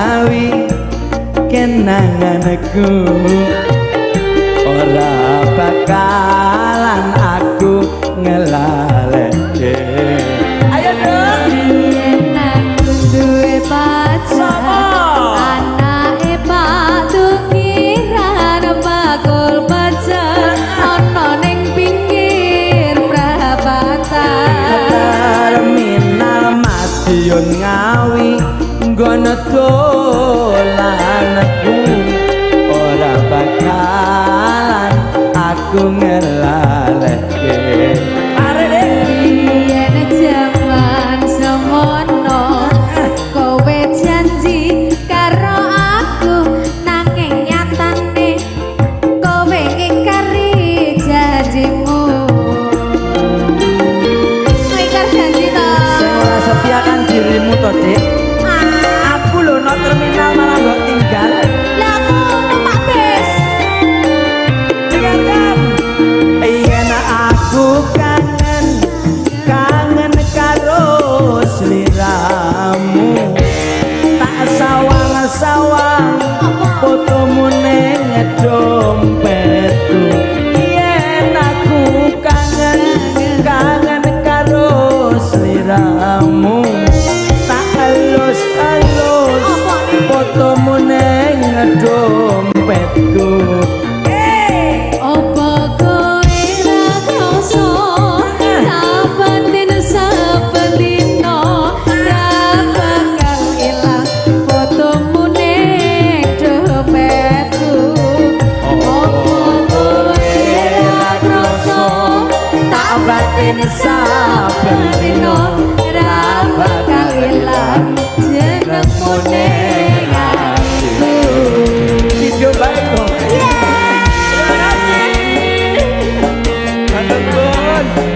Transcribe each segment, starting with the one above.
ngawi kenanganku ora bakalan aku ngelaleke. Ayo dong. Yen aku duwe pacar anake patukiran bakul pacar ana ning pinggir prabatan terminal Madiun ngawi nggono dolanku ora bakalan aku ngelaleke. yen jaman semono kowe janji karo aku nanging nyatane kowe ngingkari janjimu. Ngingkar janji to. Sing ora setia kan dirimu to, Dik. Aku lho no terminal malah mbok tinggal. Lah aku numpak bis. Jangan. Yen aku kangen karo sliramu. Tak sawang-sawang fotomu ning dompetku. Yen aku kangen karo sliramu. Tak halus-halus fotomu ning dompetku. Apa kowe ra krasa saben dina saben dina ra bakal ilang fotomu ning dompetku. Apa kowe ra krasa tak batin saben dina ra bakal ilang jenengmu ning atiku. Video baik dong.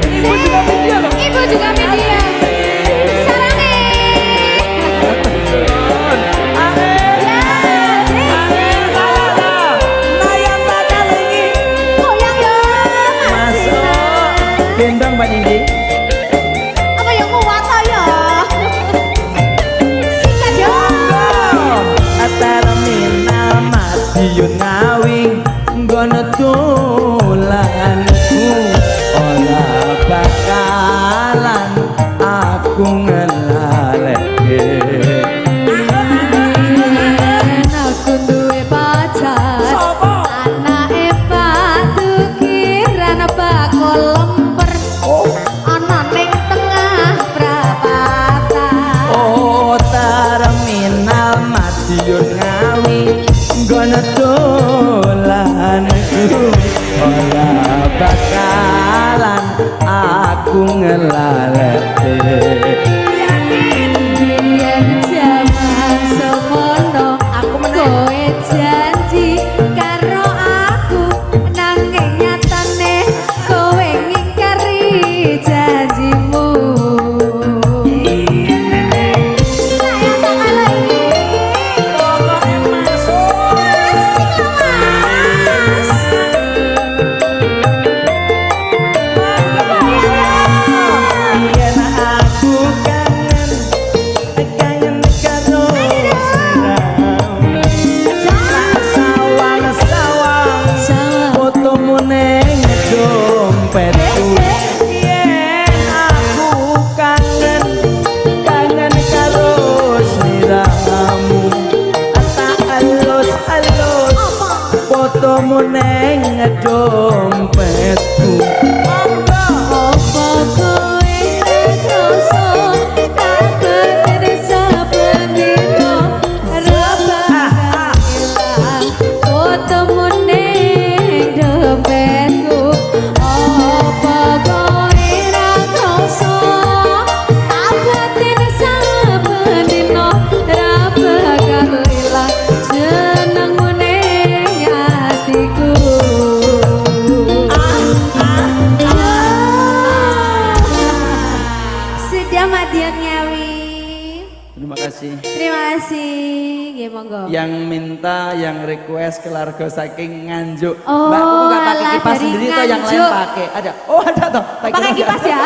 Ibu juga media loh. Ibu juga media. Sarange. Goyang yo. Masuk. Gendong Mbak Nindi. Apa yang kuat ya? Sikat yo. Terminal Madiun ngawi nggono dolanku ora bakalan aku ngelaleke. Aku duwe pacar. Anake patukiran bakul lemper. Ana ning tengah prapatan. Oh terminal Madiun ngawi nggono dolanku ora bakalan aku ngelaleke. Yen jaman semono kowe janji karo aku nanging nyatane kowe ngingkari janjimu. Saya bakal lagi. Asik loh, Mas. Yen aku kangen karo sliramu. Sawang-sawang fotomu ning dompetku. Yen aku kangen karo sliramu. Tak halus-halus fotomu ning dompetku. Apa kowe krasa kabar saben dina ra bakal ilang fotomu ning dompetku. Apa kowe ra krasa kabar saben dina ra bakal ilang jenengmu ning atiku. Sudah Madiun Ngawi. Terima kasih. Terima kasih. Nggih monggo. Yang minta, yang request keluarga saking Nganjuk. Oh, Mbak, aku nggak pakai alah, kipas dari sendiri toh, yang lain Nganjuk. pakai. Ada. Oh, ada toh. Tak Pakai kira kipas ada. ya.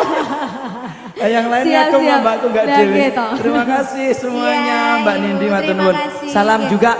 Yang lainnya Siap, aku siap. mbakku nggak Dah dewe. gitu. Terima kasih semuanya Iya, Mbak Ibu. Nindi matur Terima nuwun. kasih. Salam juga